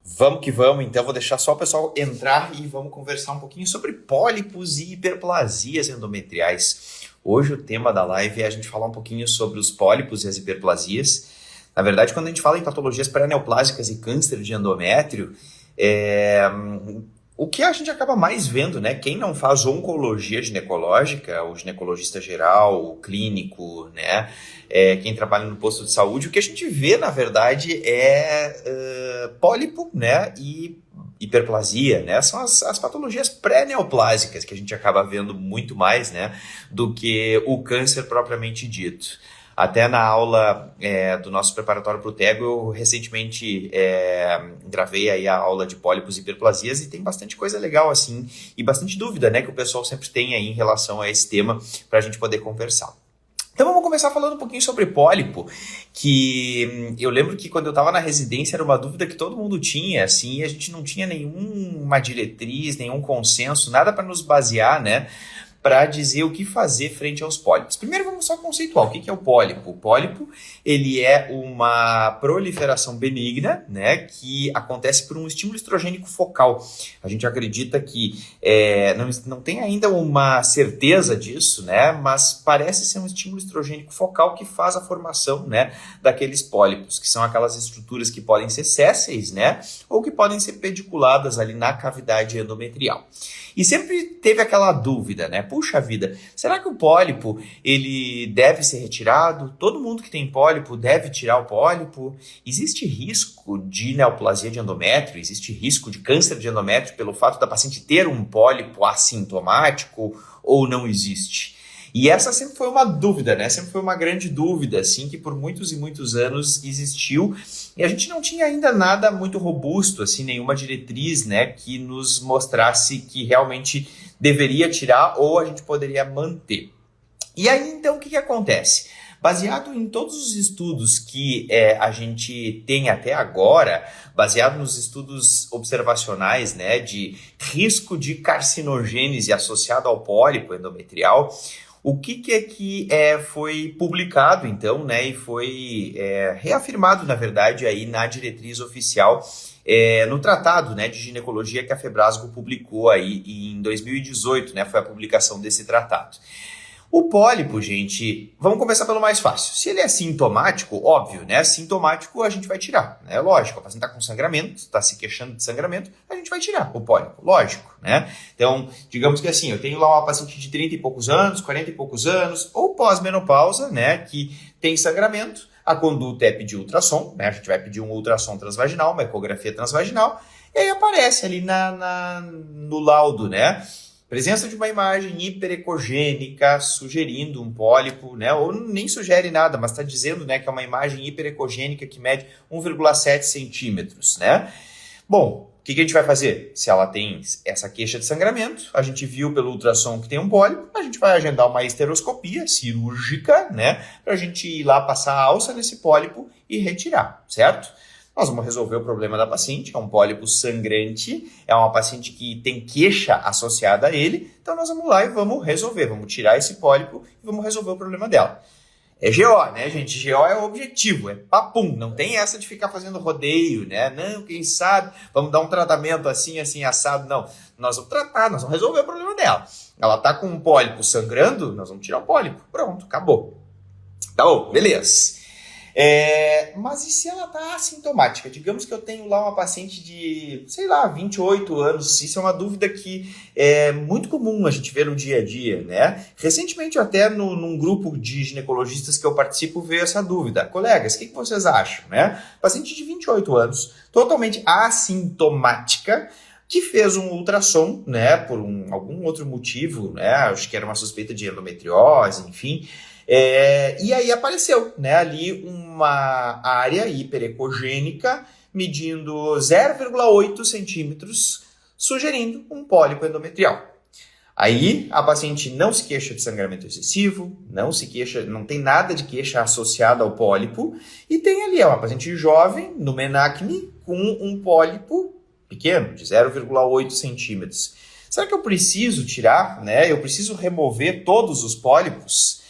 Vamos que vamos, então vou deixar só o pessoal entrar e vamos conversar um pouquinho sobre pólipos e hiperplasias endometriais. Hoje o tema da live é a gente falar um pouquinho sobre os pólipos e as hiperplasias. Na verdade, quando a gente fala em patologias pré-neoplásicas e câncer de endométrio, o que a gente acaba mais vendo, né? Quem não faz oncologia ginecológica, o ginecologista geral, o clínico, né? Quem trabalha no posto de saúde, o que a gente vê, na verdade, é pólipo, né? E hiperplasia, né? São as patologias pré-neoplásicas que a gente acaba vendo muito mais, né? Do que o câncer propriamente dito. Até na aula do nosso preparatório para o TEGO, eu recentemente gravei aí a aula de pólipos e hiperplasias e tem bastante coisa legal assim e bastante dúvida, né, que o pessoal sempre tem aí em relação a esse tema para a gente poder conversar. Então vamos começar falando um pouquinho sobre pólipo, que eu lembro que quando eu estava na residência era uma dúvida que todo mundo tinha, assim, e a gente não tinha nenhuma diretriz, nenhum consenso, nada para nos basear, né, para dizer o que fazer frente aos pólipos. Primeiro vamos só conceituar o que é o pólipo. O pólipo, ele é uma proliferação benigna, né, que acontece por um estímulo estrogênico focal. A gente acredita que não tem ainda uma certeza disso, né, mas parece ser um estímulo estrogênico focal que faz a formação, né, daqueles pólipos, que são aquelas estruturas que podem ser sésseis, né, ou que podem ser pediculadas ali na cavidade endometrial. E sempre teve aquela dúvida, né? Puxa vida, será que o pólipo ele deve ser retirado? Todo mundo que tem pólipo deve tirar o pólipo? Existe risco de neoplasia de endométrio? Existe risco de câncer de endométrio pelo fato da paciente ter um pólipo assintomático ou não existe? E essa sempre foi uma dúvida, né? Sempre foi uma grande dúvida, assim, que por muitos e muitos anos existiu. E a gente não tinha ainda nada muito robusto, assim, nenhuma diretriz, né, que nos mostrasse que realmente deveria tirar ou a gente poderia manter. E aí, então, o que acontece? Baseado em todos os estudos que a gente tem até agora, baseado nos estudos observacionais, né, de risco de carcinogênese associado ao pólipo endometrial, o que foi publicado, então, né, e foi reafirmado, na verdade, aí na diretriz oficial, no tratado, né, de ginecologia que a Febrasgo publicou aí em 2018, né, foi a publicação desse tratado. O pólipo, gente, vamos começar pelo mais fácil. Se ele é sintomático, óbvio, né? Sintomático a gente vai tirar, né? Lógico, a paciente está com sangramento, está se queixando de sangramento, a gente vai tirar o pólipo, lógico, né? Então, digamos que assim, eu tenho lá uma paciente de 30 e poucos anos, 40 e poucos anos, ou pós-menopausa, né? Que tem sangramento, a conduta é pedir ultrassom, né? A gente vai pedir um ultrassom transvaginal, uma ecografia transvaginal, e aí aparece ali no laudo, né? Presença de uma imagem hiperecogênica sugerindo um pólipo, né? Ou nem sugere nada, mas está dizendo, né, que é uma imagem hiperecogênica que mede 1,7 centímetros, né? Bom, o que a gente vai fazer? Se ela tem essa queixa de sangramento, a gente viu pelo ultrassom que tem um pólipo, a gente vai agendar uma esteroscopia cirúrgica, né? Para a gente ir lá passar a alça nesse pólipo e retirar, certo? Nós vamos resolver o problema da paciente, é um pólipo sangrante, é uma paciente que tem queixa associada a ele, então nós vamos lá e vamos resolver, vamos tirar esse pólipo e vamos resolver o problema dela. É GO, né, gente? GO é o objetivo, é papum, não tem essa de ficar fazendo rodeio, né? Não, quem sabe, vamos dar um tratamento assim, assim, assado, não. Nós vamos tratar, nós vamos resolver o problema dela. Ela tá com um pólipo sangrando, nós vamos tirar o pólipo, pronto, acabou. Tá bom, beleza. Mas e se ela está assintomática? Digamos que eu tenho lá uma paciente de, sei lá, 28 anos. Isso é uma dúvida que é muito comum a gente ver no dia a dia, né? Recentemente, até num grupo de ginecologistas que eu participo, veio essa dúvida. Colegas, o que vocês acham, né? Paciente de 28 anos, totalmente assintomática, que fez um ultrassom, né, por algum outro motivo, né? Acho que era uma suspeita de endometriose, enfim. E aí apareceu, né, ali uma área hiperecogênica medindo 0,8 centímetros, sugerindo um pólipo endometrial. Aí a paciente não se queixa de sangramento excessivo, não tem nada de queixa associada ao pólipo, e tem ali uma paciente jovem, no menacne, com um pólipo pequeno, de 0,8 centímetros. Será que eu preciso tirar, né? Eu preciso remover todos os pólipos?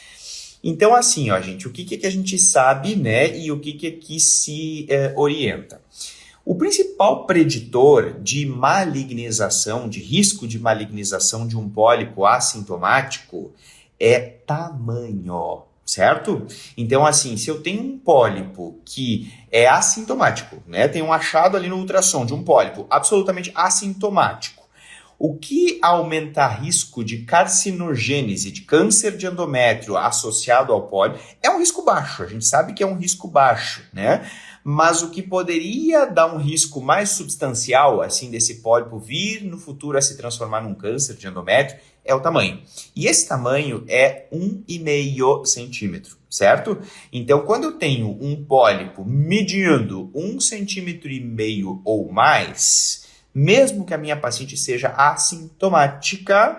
Então, assim, ó, gente, o que a gente sabe, né, e o que aqui se orienta? O principal preditor de malignização, de risco de malignização de um pólipo assintomático é tamanho, certo? Então, assim, se eu tenho um pólipo que é assintomático, né? Tem um achado ali no ultrassom de um pólipo absolutamente assintomático, o que aumenta risco de carcinogênese, de câncer de endométrio associado ao pólipo, é um risco baixo. A gente sabe que é um risco baixo, né? Mas o que poderia dar um risco mais substancial, assim, desse pólipo vir no futuro a se transformar num câncer de endométrio, é o tamanho. E esse tamanho é 1,5 centímetro, certo? Então, quando eu tenho um pólipo medindo 1,5 centímetro ou mais, mesmo que a minha paciente seja assintomática,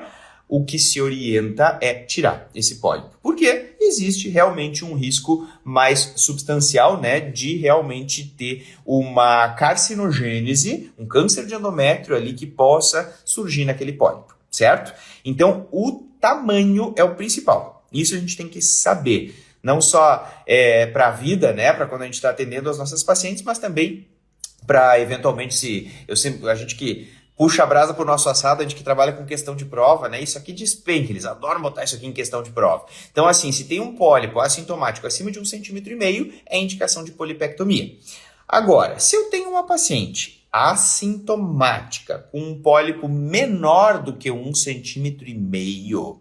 o que se orienta é tirar esse pólipo. Porque existe realmente um risco mais substancial, né, de realmente ter uma carcinogênese, um câncer de endométrio ali que possa surgir naquele pólipo, certo? Então, o tamanho é o principal. Isso a gente tem que saber. Não só para a vida, né, para quando a gente está atendendo as nossas pacientes, mas também para eventualmente a gente que puxa a brasa pro nosso assado, a gente que trabalha com questão de prova, né? Isso aqui despenca, eles adoram botar isso aqui em questão de prova. Então, assim, se tem um pólipo assintomático acima de 1,5 centímetro, é indicação de polipectomia. Agora, se eu tenho uma paciente assintomática com um pólipo menor do que 1,5 centímetro, o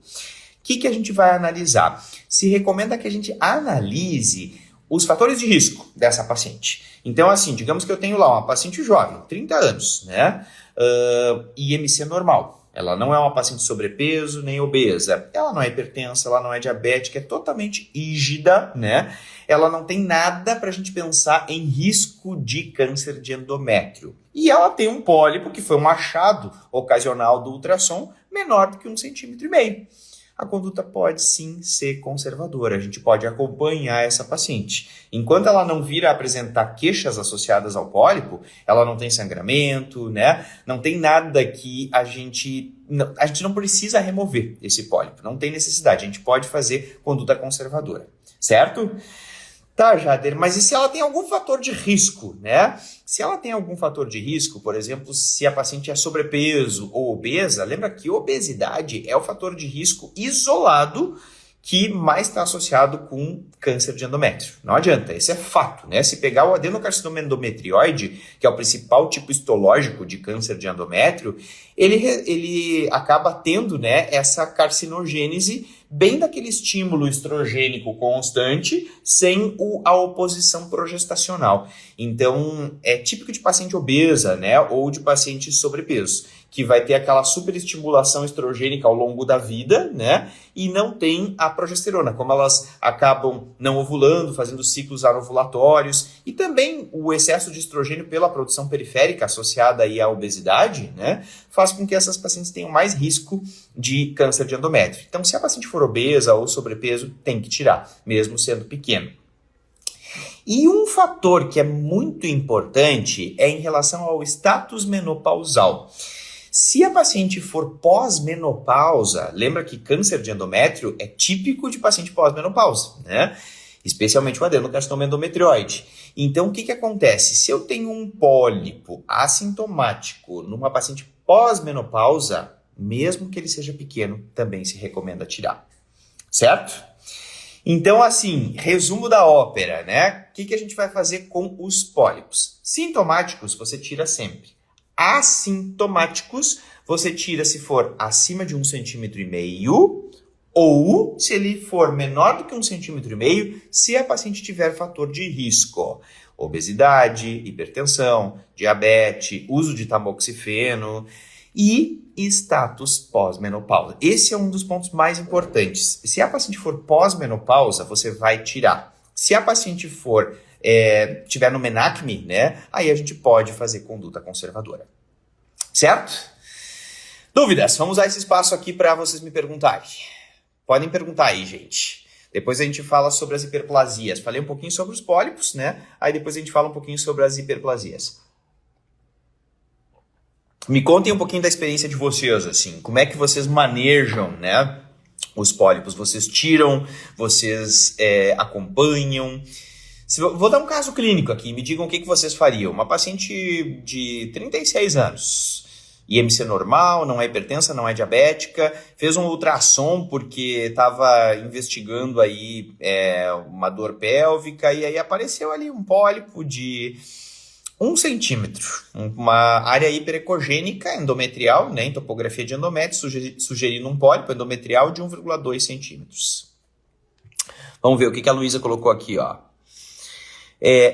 que a gente vai analisar? Se recomenda que a gente analise os fatores de risco dessa paciente. Então, assim, digamos que eu tenho lá uma paciente jovem, 30 anos, né? IMC normal. Ela não é uma paciente sobrepeso nem obesa. Ela não é hipertensa, ela não é diabética, é totalmente rígida, né? Ela não tem nada para a gente pensar em risco de câncer de endométrio. E ela tem um pólipo, que foi um achado ocasional do ultrassom, menor do que 1,5 centímetro. A conduta pode sim ser conservadora, a gente pode acompanhar essa paciente. Enquanto ela não vir a apresentar queixas associadas ao pólipo, ela não tem sangramento, né? Não tem nada que a gente não precisa remover esse pólipo, não tem necessidade, a gente pode fazer conduta conservadora, certo? Tá, Jader, mas e se ela tem algum fator de risco, né? Se ela tem algum fator de risco, por exemplo, se a paciente é sobrepeso ou obesa, lembra que obesidade é o fator de risco isolado que mais está associado com câncer de endométrio. Não adianta, esse é fato, né? Se pegar o adenocarcinoma endometrioide, que é o principal tipo histológico de câncer de endométrio, ele acaba tendo, né, essa carcinogênese bem daquele estímulo estrogênico constante, sem a oposição progestacional. Então, é típico de paciente obesa, né, ou de paciente sobrepeso, que vai ter aquela superestimulação estrogênica ao longo da vida, né, e não tem a progesterona, como elas acabam não ovulando, fazendo ciclos anovulatórios, e também o excesso de estrogênio pela produção periférica associada aí à obesidade, né, faz com que essas pacientes tenham mais risco de câncer de endométrio. Então, se a paciente for obesa ou sobrepeso, tem que tirar, mesmo sendo pequeno. E um fator que é muito importante é em relação ao status menopausal. Se a paciente for pós-menopausa, lembra que câncer de endométrio é típico de paciente pós-menopausa, né? Especialmente o adenocarcinoma endometrioide. Então, o que acontece? Se eu tenho um pólipo assintomático numa paciente pós-menopausa, mesmo que ele seja pequeno, também se recomenda tirar, certo? Então, assim, resumo da ópera, né? O que a gente vai fazer com os pólipos? Sintomáticos, você tira sempre. Assintomáticos, você tira se for acima de 1,5 centímetro ou se ele for menor do que 1,5 centímetro, se a paciente tiver fator de risco. Obesidade, hipertensão, diabetes, uso de tamoxifeno e status pós-menopausa. Esse é um dos pontos mais importantes. Se a paciente for pós-menopausa, você vai tirar. Se a paciente for tiver no menacme, né, aí a gente pode fazer conduta conservadora. Certo? Dúvidas? Vamos usar esse espaço aqui para vocês me perguntarem. Podem perguntar aí, gente. Depois a gente fala sobre as hiperplasias. Falei um pouquinho sobre os pólipos, né? Aí depois a gente fala um pouquinho sobre as hiperplasias. Me contem um pouquinho da experiência de vocês, assim. Como é que vocês manejam, né, os pólipos? Vocês tiram? Vocês acompanham? Vou dar um caso clínico aqui, me digam o que vocês fariam. Uma paciente de 36 anos, IMC normal, não é hipertensa, não é diabética, fez um ultrassom porque estava investigando aí uma dor pélvica e aí apareceu ali um pólipo de 1 centímetro, uma área hiperecogênica endometrial, né, em topografia de endométrio, sugerindo um pólipo endometrial de 1,2 centímetros. Vamos ver o que a Luísa colocou aqui, ó.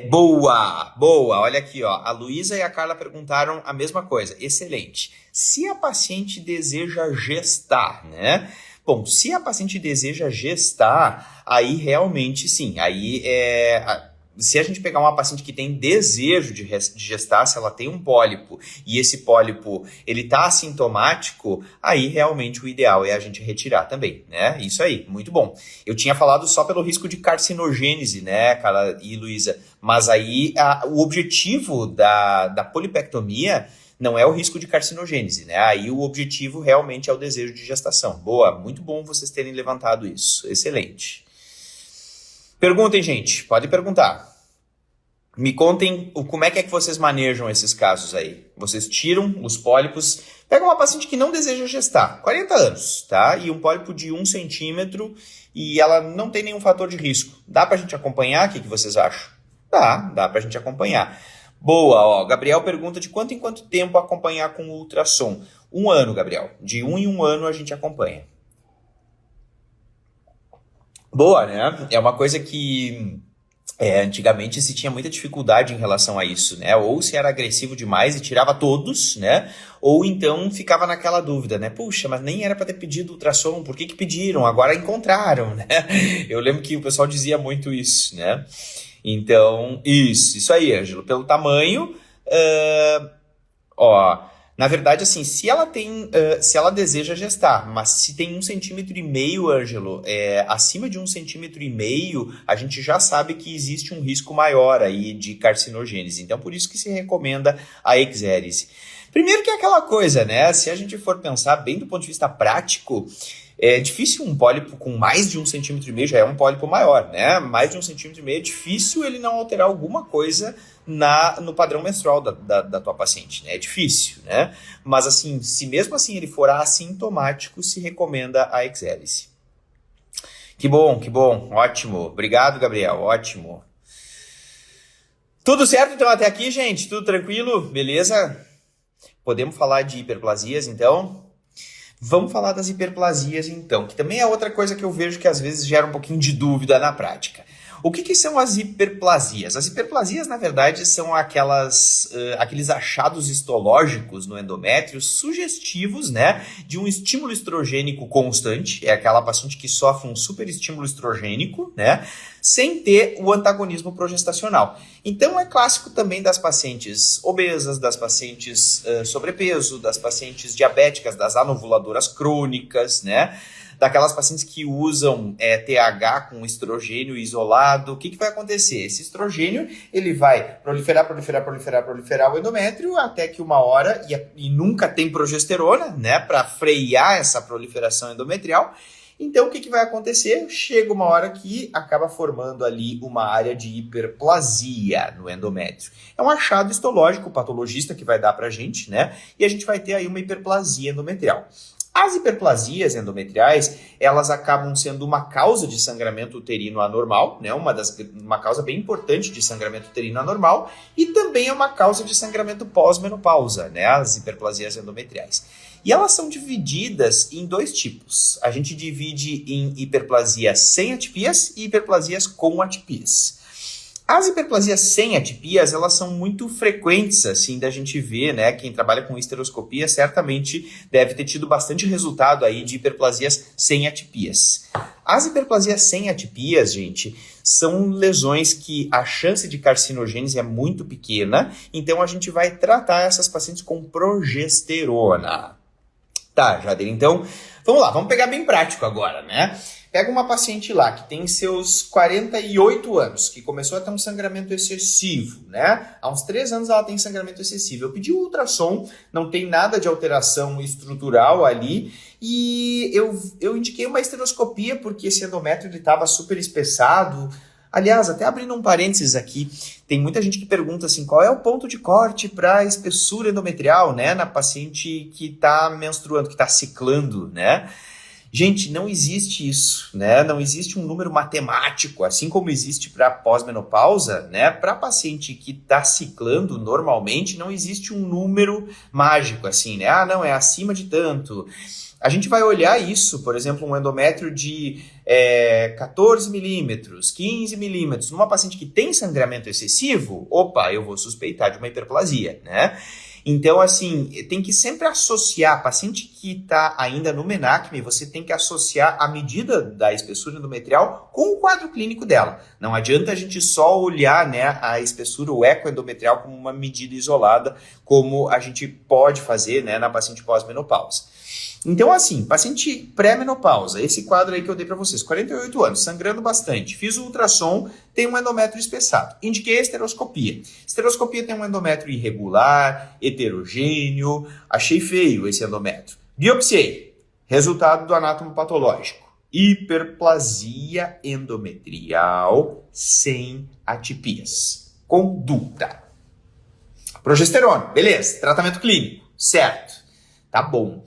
Boa, olha aqui, ó. A Luísa e a Carla perguntaram a mesma coisa, excelente. Se a paciente deseja gestar, né? Bom, se a paciente deseja gestar, aí realmente sim, aí se a gente pegar uma paciente que tem desejo de gestar, se ela tem um pólipo e esse pólipo ele tá assintomático, aí realmente o ideal é a gente retirar também, né? Isso aí, muito bom. Eu tinha falado só pelo risco de carcinogênese, né, Carla e Luísa, mas aí o objetivo da polipectomia não é o risco de carcinogênese, né? Aí o objetivo realmente é o desejo de gestação. Boa, muito bom vocês terem levantado isso, excelente. Perguntem, gente, podem perguntar. Me contem como é que vocês manejam esses casos aí. Vocês tiram os pólipos, pega uma paciente que não deseja gestar, 40 anos, tá? E um pólipo de 1 centímetro e ela não tem nenhum fator de risco. Dá pra gente acompanhar? O que vocês acham? Dá pra gente acompanhar. Boa, ó, Gabriel pergunta de quanto em quanto tempo acompanhar com o ultrassom. 1 ano, Gabriel. De 1 em 1 ano a gente acompanha. Boa, né? É uma coisa que antigamente se tinha muita dificuldade em relação a isso, né? Ou se era agressivo demais e tirava todos, né? Ou então ficava naquela dúvida, né? Puxa, mas nem era para ter pedido ultrassom, por que pediram? Agora encontraram, né? Eu lembro que o pessoal dizia muito isso, né? Então, isso aí, Ângelo. Pelo tamanho, na verdade, assim, se ela deseja gestar, mas se tem 1,5 centímetro, Ângelo, acima de 1,5 centímetro, a gente já sabe que existe um risco maior aí de carcinogênese. Então, por isso que se recomenda a exérese. Primeiro que é aquela coisa, né? Se a gente for pensar bem do ponto de vista prático, é difícil um pólipo com mais de 1,5 centímetro, já é um pólipo maior, né? Mais de 1,5 centímetro, é difícil ele não alterar alguma coisa no padrão menstrual da tua paciente, né? É difícil, né? Mas assim, se mesmo assim ele for assintomático, se recomenda a exérese. Que bom, ótimo. Obrigado, Gabriel, ótimo. Tudo certo então até aqui, gente? Tudo tranquilo? Beleza? Podemos falar de hiperplasias, então? Vamos falar das hiperplasias, então, que também é outra coisa que eu vejo que às vezes gera um pouquinho de dúvida na prática. O que são as hiperplasias? As hiperplasias, na verdade, são aqueles achados histológicos no endométrio sugestivos, né, de um estímulo estrogênico constante. É aquela paciente que sofre um superestímulo estrogênico, né, sem ter o antagonismo progestacional. Então, é clássico também das pacientes obesas, das pacientes sobrepeso, das pacientes diabéticas, das anovuladoras crônicas, né, daquelas pacientes que usam TH com estrogênio isolado. O que vai acontecer? Esse estrogênio ele vai proliferar o endométrio até que uma hora, e nunca tem progesterona, né, para frear essa proliferação endometrial. Então, o que vai acontecer? Chega uma hora que acaba formando ali uma área de hiperplasia no endométrio. É um achado histológico, o patologista que vai dar pra gente, né? E a gente vai ter aí uma hiperplasia endometrial. As hiperplasias endometriais, elas acabam sendo uma causa de sangramento uterino anormal, né? Uma causa bem importante de sangramento uterino anormal, e também é uma causa de sangramento pós-menopausa, né? As hiperplasias endometriais. E elas são divididas em 2 tipos. A gente divide em hiperplasias sem atipias e hiperplasias com atipias. As hiperplasias sem atipias, elas são muito frequentes, assim, da gente ver, né? Quem trabalha com histeroscopia certamente deve ter tido bastante resultado aí de hiperplasias sem atipias. As hiperplasias sem atipias, gente, são lesões que a chance de carcinogênese é muito pequena, então a gente vai tratar essas pacientes com progesterona. Tá, Jader, então, vamos lá, vamos pegar bem prático agora, né? Pega uma paciente lá que tem seus 48 anos, que começou a ter um sangramento excessivo, né? Há uns 3 anos ela tem sangramento excessivo. Eu pedi um ultrassom, não tem nada de alteração estrutural ali, e eu indiquei uma histeroscopia porque esse endométrio estava super espessado, Aliás, até abrindo um parênteses aqui, tem muita gente que pergunta assim, qual é o ponto de corte para espessura endometrial, né, na paciente que está menstruando, que está ciclando, né? Gente, não existe isso, né? Não existe um número matemático, assim como existe para pós-menopausa, né? Para paciente que está ciclando normalmente, não existe um número mágico, assim, né? Ah, não, é acima de tanto. A gente vai olhar isso, por exemplo, um endométrio de 14 milímetros, 15 milímetros, numa paciente que tem sangramento excessivo, opa, eu vou suspeitar de uma hiperplasia, né? Então, assim, tem que sempre associar, paciente que está ainda no menacme, você tem que associar a medida da espessura endometrial com o quadro clínico dela. Não adianta a gente só olhar, né, a espessura, o eco endometrial como uma medida isolada, como a gente pode fazer, né, na paciente pós-menopausa. Então, assim, paciente pré-menopausa, esse quadro aí que eu dei para vocês, 48 anos, sangrando bastante, fiz o ultrassom, tem um endométrio espessado. Indiquei a esteroscopia. Esteroscopia tem um endométrio irregular, heterogêneo, achei feio esse endométrio. Biopsiei, resultado do anátomo patológico. Hiperplasia endometrial sem atipias. Conduta. Progesterona, beleza, tratamento clínico, certo, tá bom.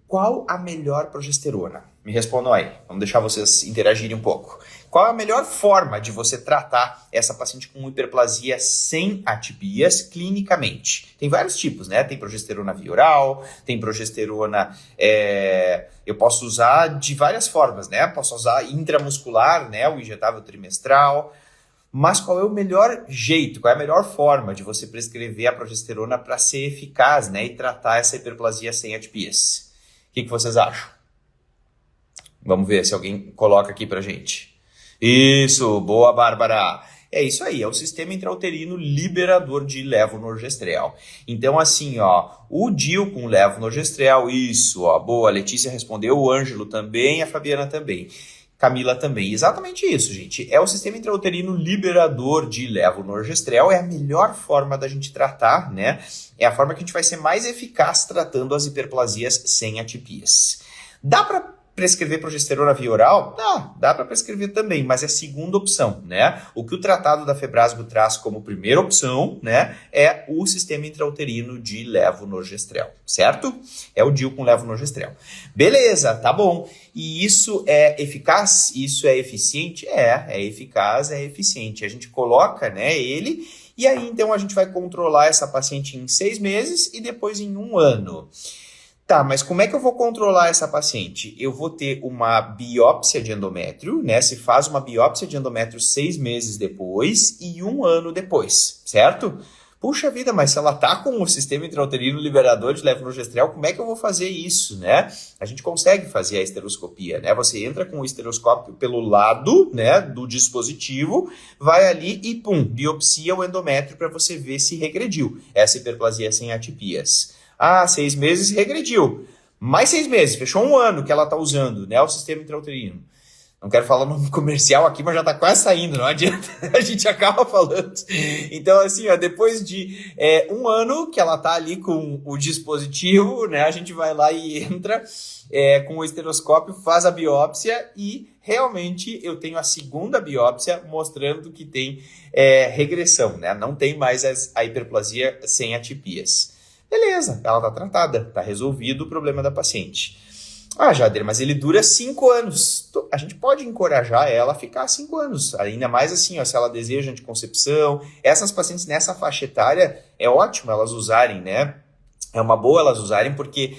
Qual a melhor progesterona? Me respondam aí, vamos deixar vocês interagirem um pouco. Qual a melhor forma de você tratar essa paciente com hiperplasia sem atipias clinicamente? Tem vários tipos, né? Tem progesterona via oral, tem progesterona, eu posso usar de várias formas, né? Posso usar intramuscular, né? O injetável trimestral. Mas qual é o melhor jeito, qual é a melhor forma de você prescrever a progesterona para ser eficaz, né? E tratar essa hiperplasia sem atipias? O que vocês acham? Vamos ver se alguém coloca aqui pra gente. Isso, boa, Bárbara. É isso aí, é o sistema intrauterino liberador de levonorgestrel. Então, assim, ó, o DIU com levonorgestrel, isso, ó, boa, a Letícia respondeu, o Ângelo também, a Fabiana também. Camila também. Exatamente isso, gente. É o sistema intrauterino liberador de levonorgestrel, é a melhor forma da gente tratar, né? É a forma que a gente vai ser mais eficaz tratando as hiperplasias sem atipias. Dá para prescrever progesterona via oral? Dá para prescrever também, mas é a segunda opção, né? O que o tratado da Febrasgo traz como primeira opção, né, é o sistema intrauterino de levonorgestrel, certo? É o DIU com levonorgestrel. Beleza, tá bom. E isso é eficaz? Isso é eficiente? É eficaz, é eficiente. A gente coloca, né, ele, e aí então a gente vai controlar essa paciente em 6 meses e depois em 1 ano. Tá, mas como é que eu vou controlar essa paciente? Eu vou ter uma biópsia de endométrio, né? Se faz uma biópsia de endométrio 6 meses depois e 1 ano depois, certo? Puxa vida, mas se ela tá com o sistema intrauterino liberador de levonorgestrel, como é que eu vou fazer isso, né? A gente consegue fazer a esteroscopia, né? Você entra com o esteroscópio pelo lado, né, do dispositivo, vai ali e pum, biopsia o endométrio para você ver se regrediu essa hiperplasia sem atipias. 6 meses regrediu. Mais 6 meses, fechou 1 ano que ela está usando, né, o sistema intrauterino. Não quero falar no comercial aqui, mas já está quase saindo, não adianta, a gente acaba falando. Então, assim, ó, depois de 1 ano que ela está ali com o dispositivo, né, a gente vai lá e entra com o esteroscópio, faz a biópsia e realmente eu tenho a segunda biópsia mostrando que tem regressão, né, não tem mais a hiperplasia sem atipias. Beleza, ela está tratada, está resolvido o problema da paciente. Jader, mas ele dura 5 anos. A gente pode encorajar ela a ficar 5 anos, ainda mais assim, ó, se ela deseja anticoncepção. Essas pacientes nessa faixa etária, é ótimo elas usarem, né? É uma boa elas usarem porque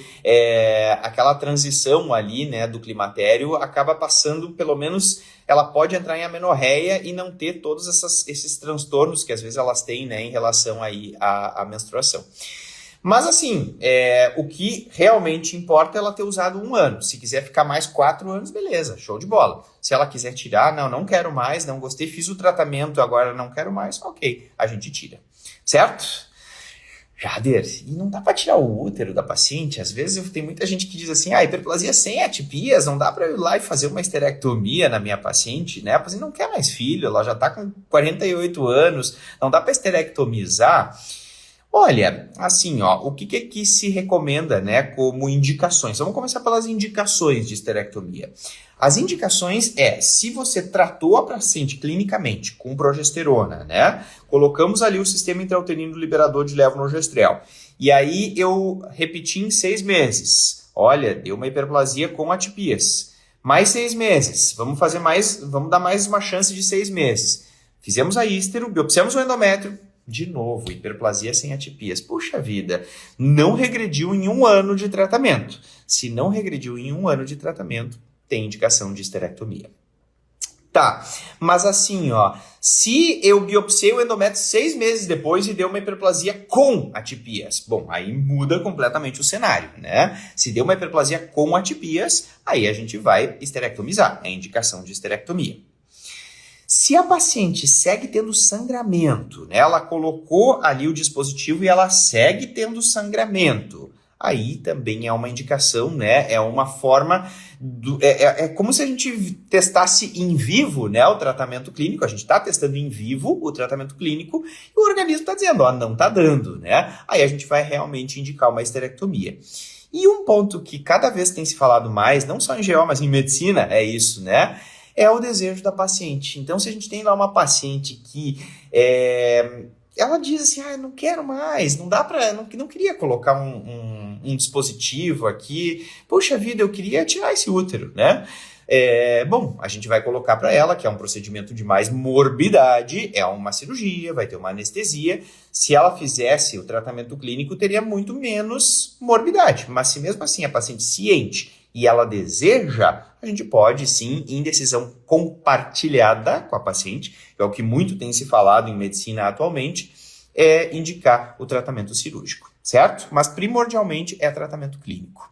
aquela transição ali, né, do climatério acaba passando, pelo menos ela pode entrar em amenorreia e não ter todos esses transtornos que às vezes elas têm, né, em relação aí à menstruação. Mas assim, o que realmente importa é ela ter usado 1 ano. Se quiser ficar mais 4 anos, beleza, show de bola. Se ela quiser tirar, não quero mais, não gostei, fiz o tratamento, agora não quero mais, ok, a gente tira. Certo? Jader, e não dá para tirar o útero da paciente? Às vezes tem muita gente que diz assim, hiperplasia sem atipias, não dá para eu ir lá e fazer uma esterectomia na minha paciente, né? A paciente não quer mais filho, ela já está com 48 anos, não dá para esterectomizar. Olha, assim, ó, o que que se recomenda, né, como indicações? Vamos começar pelas indicações de esterectomia. As indicações se você tratou a paciente clinicamente com progesterona, né, colocamos ali o sistema intrauterino liberador de levonorgestrel, e aí eu repeti em 6 meses, olha, deu uma hiperplasia com atipias, mais 6 meses, vamos dar mais uma chance de 6 meses, fizemos a ístero, biopsiamos o endométrio, de novo, hiperplasia sem atipias. Puxa vida, não regrediu em 1 ano de tratamento. Se não regrediu em 1 ano de tratamento, tem indicação de esterectomia. Tá, mas assim, ó, se eu biopsiei o endométrio 6 meses depois e deu uma hiperplasia com atipias, bom, aí muda completamente o cenário, né? Se deu uma hiperplasia com atipias, aí a gente vai esterectomizar, é indicação de esterectomia. Se a paciente segue tendo sangramento, né, ela colocou ali o dispositivo e ela segue tendo sangramento, aí também é uma indicação, né, é uma forma, é como se a gente testasse em vivo, né, o tratamento clínico, a gente está testando em vivo o tratamento clínico e o organismo está dizendo, ó, não está dando, né, aí a gente vai realmente indicar uma esterectomia. E um ponto que cada vez tem se falado mais, não só em GO, mas em medicina, é isso, né, é o desejo da paciente. Então, se a gente tem lá uma paciente que ela diz assim, não quero mais, não dá para, não queria colocar um dispositivo aqui, poxa vida, eu queria tirar esse útero, né? Bom, a gente vai colocar para ela, que é um procedimento de mais morbidade, é uma cirurgia, vai ter uma anestesia. Se ela fizesse o tratamento clínico, teria muito menos morbidade. Mas se mesmo assim a paciente ciente e ela deseja, a gente pode sim, em decisão compartilhada com a paciente, que é o que muito tem se falado em medicina atualmente, indicar o tratamento cirúrgico, certo? Mas primordialmente é tratamento clínico.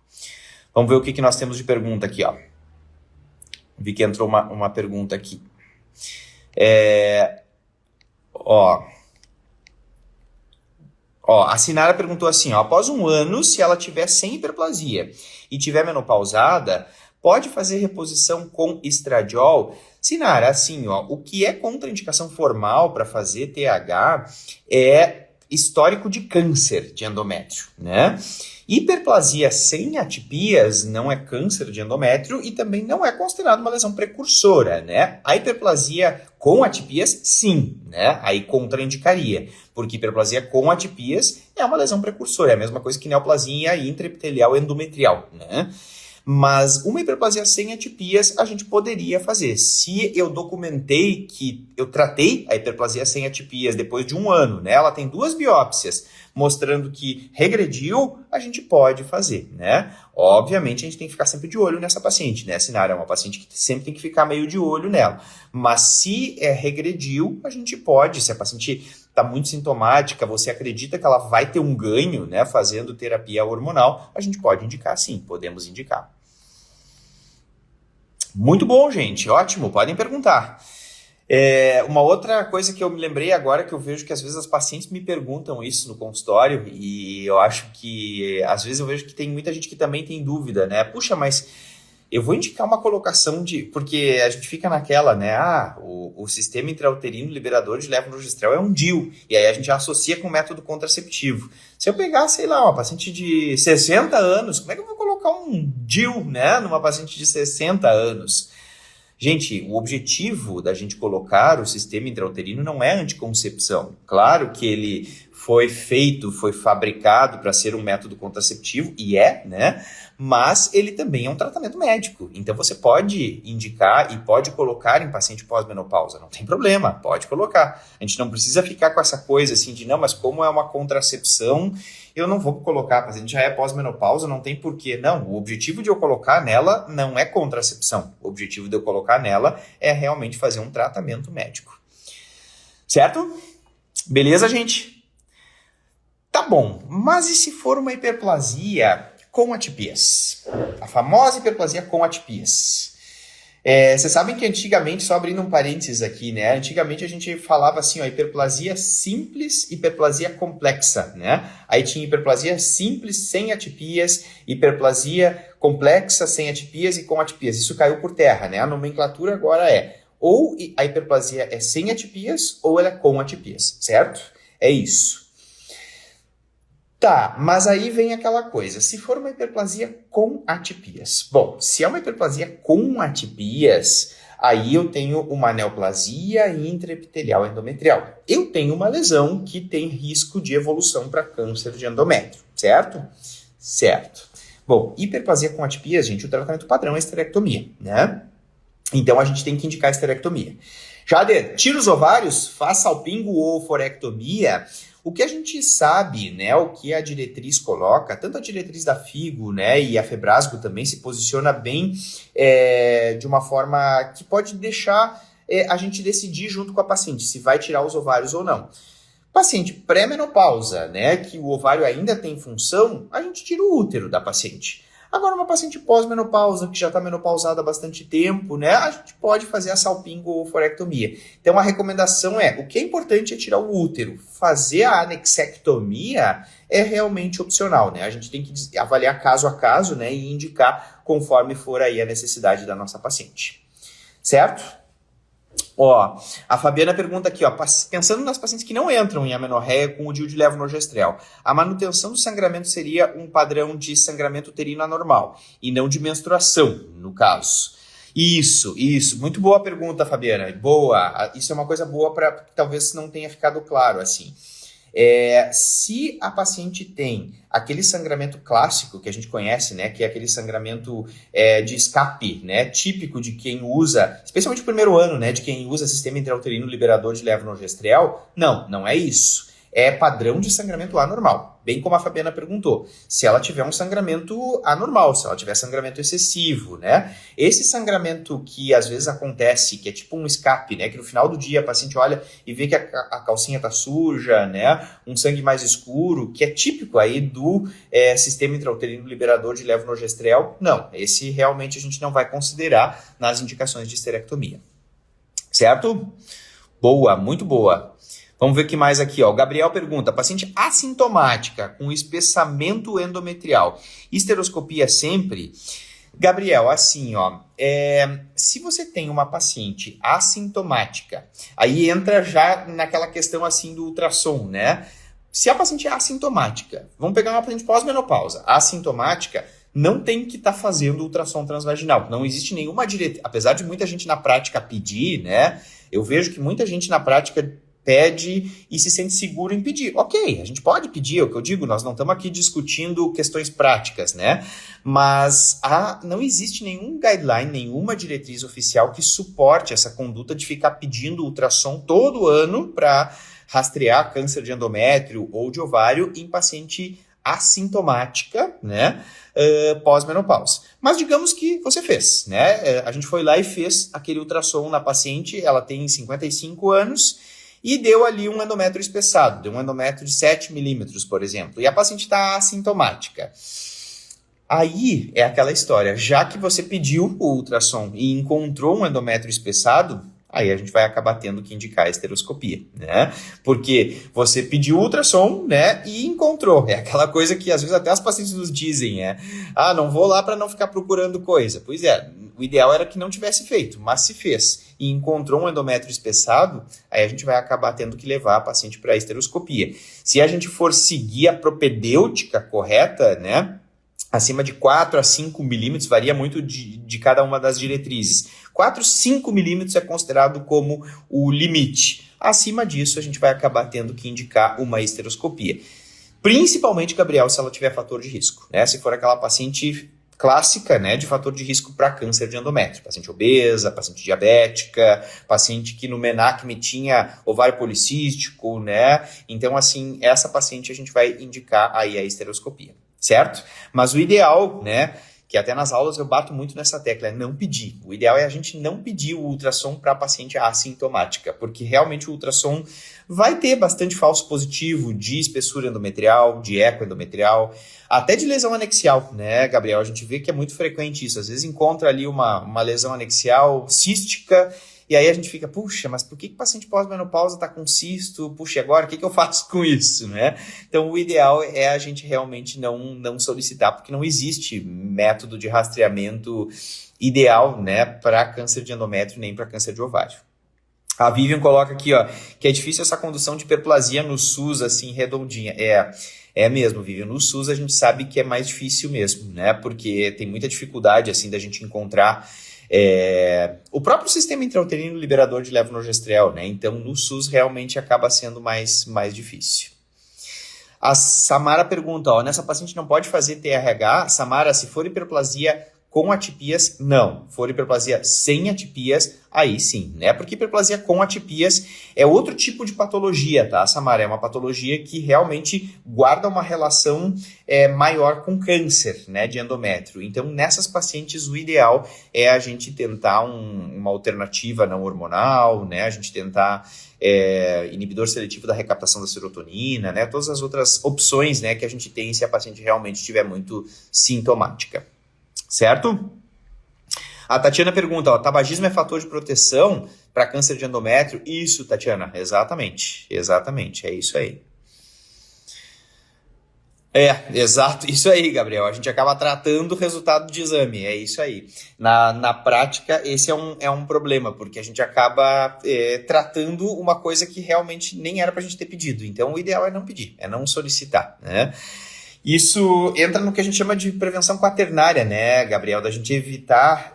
Vamos ver o que nós temos de pergunta aqui, ó. Vi que entrou uma pergunta aqui. A Sinara perguntou assim, ó, após 1 ano, se ela tiver sem hiperplasia e tiver menopausada, pode fazer reposição com estradiol? Sinara, assim, ó, o que é contraindicação formal para fazer TH é histórico de câncer de endométrio, né? Hiperplasia sem atipias não é câncer de endométrio e também não é considerado uma lesão precursora, né? A hiperplasia com atipias, sim, né? Aí contraindicaria, porque hiperplasia com atipias é uma lesão precursora, é a mesma coisa que neoplasia intraepitelial endometrial, né? Mas uma hiperplasia sem atipias a gente poderia fazer. Se eu documentei que eu tratei a hiperplasia sem atipias depois de 1 ano, né? Ela tem 2 biópsias mostrando que regrediu, a gente pode fazer, né? Obviamente a gente tem que ficar sempre de olho nessa paciente, né? Sinara é uma paciente que sempre tem que ficar meio de olho nela. Mas se regrediu, a gente pode, se a paciente está muito sintomática, você acredita que ela vai ter um ganho, né, fazendo terapia hormonal, a gente pode indicar sim, podemos indicar. Muito bom, gente, ótimo, podem perguntar. Uma outra coisa que eu me lembrei agora, que eu vejo que às vezes as pacientes me perguntam isso no consultório, e eu acho que, às vezes eu vejo que tem muita gente que também tem dúvida, né, puxa, mas eu vou indicar uma colocação porque a gente fica naquela, né, o sistema intrauterino liberador de levonorgestrel é um DIU, e aí a gente associa com o método contraceptivo. Se eu pegar, sei lá, uma paciente de 60 anos, como é que eu vou colocar um DIU, né, numa paciente de 60 anos? Gente, o objetivo da gente colocar o sistema intrauterino não é anticoncepção. Claro que ele foi fabricado para ser um método contraceptivo, e né? Mas ele também é um tratamento médico. Então você pode indicar e pode colocar em paciente pós-menopausa, não tem problema, pode colocar. A gente não precisa ficar com essa coisa assim de, não, mas como é uma contracepção, eu não vou colocar, a paciente já é pós-menopausa, não tem porquê. Não, o objetivo de eu colocar nela não é contracepção. O objetivo de eu colocar nela é realmente fazer um tratamento médico. Certo? Beleza, gente? Tá bom, mas e se for uma hiperplasia com atipias? A famosa hiperplasia com atipias. Vocês sabem que antigamente, só abrindo um parênteses aqui, né? Antigamente a gente falava assim, ó, hiperplasia simples, hiperplasia complexa, né? Aí tinha hiperplasia simples sem atipias, hiperplasia complexa sem atipias e com atipias. Isso caiu por terra, né? A nomenclatura agora ou a hiperplasia é sem atipias ou ela é com atipias, certo? É isso. Tá, mas aí vem aquela coisa, se for uma hiperplasia com atipias. Bom, se é uma hiperplasia com atipias, aí eu tenho uma neoplasia intraepitelial endometrial. Eu tenho uma lesão que tem risco de evolução para câncer de endométrio, certo? Certo. Bom, hiperplasia com atipias, gente, o tratamento padrão é a esterectomia, né? Então a gente tem que indicar a esterectomia. Jader, tira os ovários, faz salpingo ou forectomia. O que a gente sabe, né, o que a diretriz coloca, tanto a diretriz da FIGO, né, e a Febrasgo também se posiciona bem de uma forma que pode deixar a gente decidir junto com a paciente se vai tirar os ovários ou não. Paciente pré-menopausa, né, que o ovário ainda tem função, a gente tira o útero da paciente. Agora, uma paciente pós-menopausa, que já está menopausada há bastante tempo, né, a gente pode fazer a salpingo ou forectomia. Então, a recomendação o que é importante é tirar o útero. Fazer a anexectomia é realmente opcional, né? A gente tem que avaliar caso a caso, né, e indicar conforme for aí a necessidade da nossa paciente. Certo? Ó, a Fabiana pergunta aqui, ó, pensando nas pacientes que não entram em amenorreia com o DIU de levonorgestrel, a manutenção do sangramento seria um padrão de sangramento uterino anormal e não de menstruação, no caso. Isso, muito boa pergunta, Fabiana, boa, isso é uma coisa boa para que talvez não tenha ficado claro, assim. Se a paciente tem aquele sangramento clássico que a gente conhece, né, que é aquele sangramento de escape, né, típico de quem usa, especialmente no primeiro ano, né, de quem usa sistema intrauterino liberador de levonorgestrel, não é isso. É padrão de sangramento anormal, bem como a Fabiana perguntou. Se ela tiver um sangramento anormal, se ela tiver sangramento excessivo, né? Esse sangramento que às vezes acontece, que é tipo um escape, né? Que no final do dia a paciente olha e vê que a calcinha tá suja, né? Um sangue mais escuro, que é típico aí do sistema intrauterino liberador de levonorgestrel. Não, esse realmente a gente não vai considerar nas indicações de esterectomia. Certo? Boa, muito boa. Vamos ver o que mais aqui, ó. O Gabriel pergunta, paciente assintomática com espessamento endometrial, esteroscopia sempre? Gabriel, assim, ó, se você tem uma paciente assintomática, aí entra já naquela questão assim do ultrassom, né? Se a paciente é assintomática, vamos pegar uma paciente pós-menopausa, assintomática, não tem que estar fazendo ultrassom transvaginal. Não existe nenhuma diretriz, apesar de muita gente na prática pedir, né? Eu vejo que muita gente na prática pede e se sente seguro em pedir. Ok, a gente pode pedir, é o que eu digo, nós não estamos aqui discutindo questões práticas, né? Mas não existe nenhum guideline, nenhuma diretriz oficial que suporte essa conduta de ficar pedindo ultrassom todo ano para rastrear câncer de endométrio ou de ovário em paciente assintomática, né? Pós-menopausa. Mas digamos que você fez, né? A gente foi lá e fez aquele ultrassom na paciente, ela tem 55 anos, e deu ali um endométrio espessado, deu um endométrio de 7 milímetros, por exemplo, e a paciente está assintomática. Aí é aquela história, já que você pediu o ultrassom e encontrou um endométrio espessado, aí a gente vai acabar tendo que indicar a esteroscopia, né? Porque você pediu ultrassom, né, e encontrou. É aquela coisa que às vezes até as pacientes nos dizem, não vou lá para não ficar procurando coisa. Pois é, o ideal era que não tivesse feito, mas se fez e encontrou um endométrio espessado, aí a gente vai acabar tendo que levar a paciente para a esteroscopia. Se a gente for seguir a propedêutica correta, né, acima de 4 a 5 milímetros, varia muito de cada uma das diretrizes. 4, 5 milímetros é considerado como o limite. Acima disso, a gente vai acabar tendo que indicar uma esteroscopia. Principalmente, Gabriel, se ela tiver fator de risco, né? Se for aquela paciente clássica, né, de fator de risco para câncer de endométrio. Paciente obesa, paciente diabética, paciente que no MENACME tinha ovário policístico, né? Então, assim, essa paciente a gente vai indicar aí a esteroscopia, certo? Mas o ideal, né, que até nas aulas eu bato muito nessa tecla, é não pedir. O ideal é a gente não pedir o ultrassom para a paciente assintomática, porque realmente o ultrassom vai ter bastante falso positivo de espessura endometrial, de eco endometrial, até de lesão anexial, né, Gabriel? A gente vê que é muito frequente isso. Às vezes encontra ali uma lesão anexial cística, e aí a gente fica, puxa, mas por que o paciente pós-menopausa está com cisto? Puxa, e agora o que eu faço com isso, né? Então o ideal é a gente realmente não solicitar, porque não existe método de rastreamento ideal, né, para câncer de endométrio nem para câncer de ovário. A Vivian coloca aqui, ó, que é difícil essa condução de hiperplasia no SUS, assim, redondinha. É mesmo, Vivian. No SUS a gente sabe que é mais difícil mesmo, né? Porque tem muita dificuldade, assim, da gente encontrar o próprio sistema intrauterino liberador de levonorgestrel, né? Então, no SUS realmente acaba sendo mais difícil. A Samara pergunta, ó, nessa paciente não pode fazer TRH? Samara, se for hiperplasia com atipias, não. For hiperplasia sem atipias, aí sim, né? Porque hiperplasia com atipias é outro tipo de patologia, tá, Samara? É uma patologia que realmente guarda uma relação maior com câncer, né, de endométrio. Então, nessas pacientes, o ideal é a gente tentar uma alternativa não hormonal, né? A gente tentar inibidor seletivo da recaptação da serotonina, né? Todas as outras opções, né, que a gente tem se a paciente realmente estiver muito sintomática. Certo? A Tatiana pergunta, ó, tabagismo é fator de proteção para câncer de endométrio? Isso, Tatiana, exatamente, é isso aí. Exato, isso aí, Gabriel, a gente acaba tratando o resultado de exame, é isso aí. Na prática, esse é um problema, porque a gente acaba tratando uma coisa que realmente nem era para a gente ter pedido, então o ideal é não pedir, é não solicitar, né? Isso entra no que a gente chama de prevenção quaternária, né, Gabriel? Da gente evitar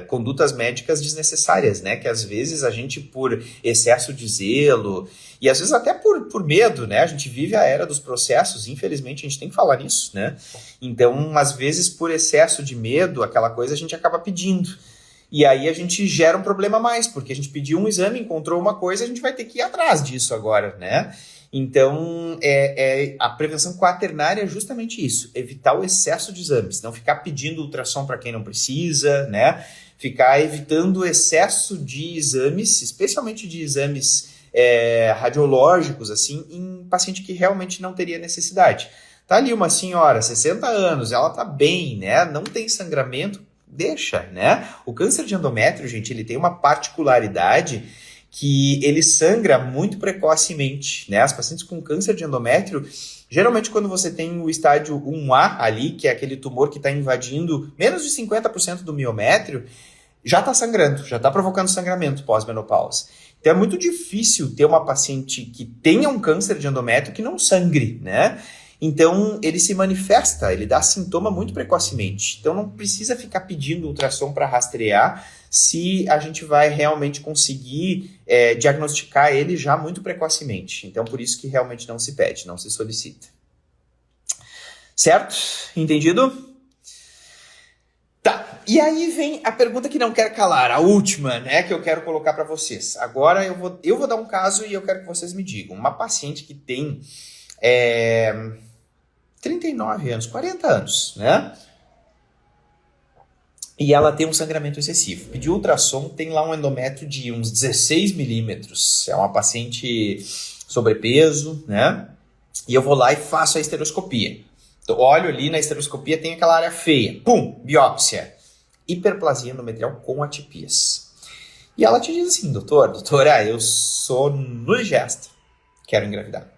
condutas médicas desnecessárias, né? Que às vezes a gente, por excesso de zelo, e às vezes até por medo, né? A gente vive a era dos processos, infelizmente a gente tem que falar nisso, né? Então, às vezes, por excesso de medo, aquela coisa a gente acaba pedindo. E aí a gente gera um problema a mais, porque a gente pediu um exame, encontrou uma coisa, a gente vai ter que ir atrás disso agora, né? Então, a prevenção quaternária é justamente isso, evitar o excesso de exames, não ficar pedindo ultrassom para quem não precisa, né? Ficar evitando o excesso de exames, especialmente de exames radiológicos, assim, em paciente que realmente não teria necessidade. Tá ali uma senhora, 60 anos, ela tá bem, né? Não tem sangramento, deixa, né? O câncer de endométrio, gente, ele tem uma particularidade que ele sangra muito precocemente, né? As pacientes com câncer de endométrio, geralmente quando você tem o estádio 1A ali, que é aquele tumor que está invadindo menos de 50% do miométrio, já está sangrando, já está provocando sangramento pós-menopausa. Então é muito difícil ter uma paciente que tenha um câncer de endométrio que não sangre, né? Então, ele se manifesta, ele dá sintoma muito precocemente. Então, não precisa ficar pedindo ultrassom para rastrear se a gente vai realmente conseguir diagnosticar ele já muito precocemente. Então, por isso que realmente não se pede, não se solicita. Certo? Entendido? Tá, e aí vem a pergunta que não quer calar, a última, né, que eu quero colocar para vocês. Agora eu vou dar um caso e eu quero que vocês me digam. Uma paciente que tem 39 anos, 40 anos, né? E ela tem um sangramento excessivo. Pediu ultrassom, tem lá um endométrio de uns 16 milímetros. É uma paciente sobrepeso, né? E eu vou lá e faço a esteroscopia. Então, olho ali na esteroscopia, tem aquela área feia. Pum, biópsia. Hiperplasia endometrial com atipias. E ela te diz assim, doutora, eu sou nuligesta, quero engravidar.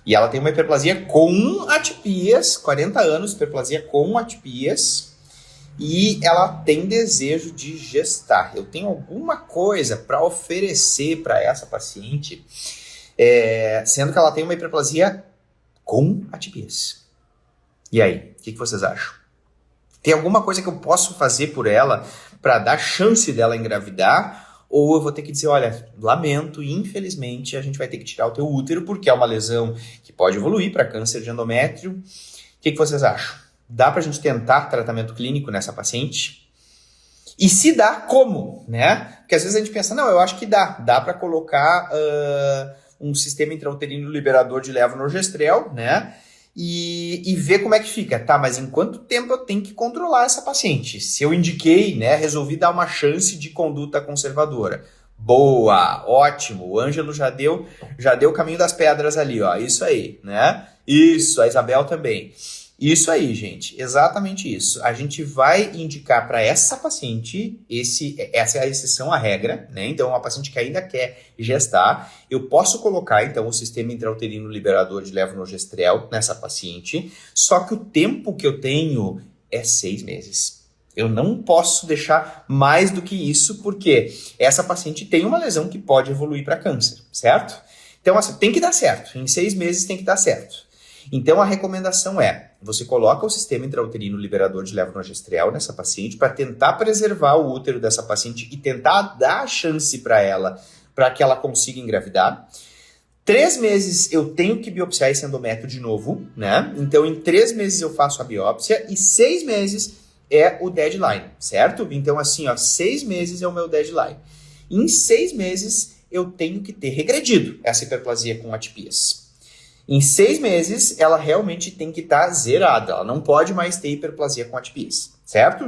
E ela tem uma hiperplasia com atipias, 40 anos, hiperplasia com atipias, e ela tem desejo de gestar. Eu tenho alguma coisa para oferecer para essa paciente, sendo que ela tem uma hiperplasia com atipias. E aí, o que vocês acham? Tem alguma coisa que eu posso fazer por ela para dar chance dela engravidar? Ou eu vou ter que dizer, olha, lamento, infelizmente a gente vai ter que tirar o teu útero porque é uma lesão que pode evoluir para câncer de endométrio. O que vocês acham? Dá para a gente tentar tratamento clínico nessa paciente? E se dá, como? Né? Porque às vezes a gente pensa, não, eu acho que dá. Dá para colocar um sistema intrauterino liberador de levonorgestrel, né? E ver como é que fica. Tá, mas em quanto tempo eu tenho que controlar essa paciente? Se eu indiquei, né, resolvi dar uma chance de conduta conservadora. Boa, ótimo, o Ângelo já deu o caminho das pedras ali, ó, isso aí, né? Isso, a Isabel também. Isso aí, gente, exatamente isso. A gente vai indicar para essa paciente, essa é a exceção à regra, né? Então, uma paciente que ainda quer gestar, eu posso colocar, então, o sistema intrauterino liberador de levonorgestrel nessa paciente, só que o tempo que eu tenho é 6 meses. Eu não posso deixar mais do que isso, porque essa paciente tem uma lesão que pode evoluir para câncer, certo? Então, assim, tem que dar certo. Em 6 meses tem que dar certo. Então, a recomendação é, você coloca o sistema intrauterino liberador de levonorgestrel nessa paciente para tentar preservar o útero dessa paciente e tentar dar a chance para ela, para que ela consiga engravidar. 3 meses eu tenho que biopsiar esse endométrio de novo, né? Então, em 3 meses eu faço a biópsia e 6 meses é o deadline, certo? Então, assim, 6 meses é o meu deadline. Em 6 meses eu tenho que ter regredido essa hiperplasia com atipias. Em 6 meses, ela realmente tem que estar zerada. Ela não pode mais ter hiperplasia com atipias, certo?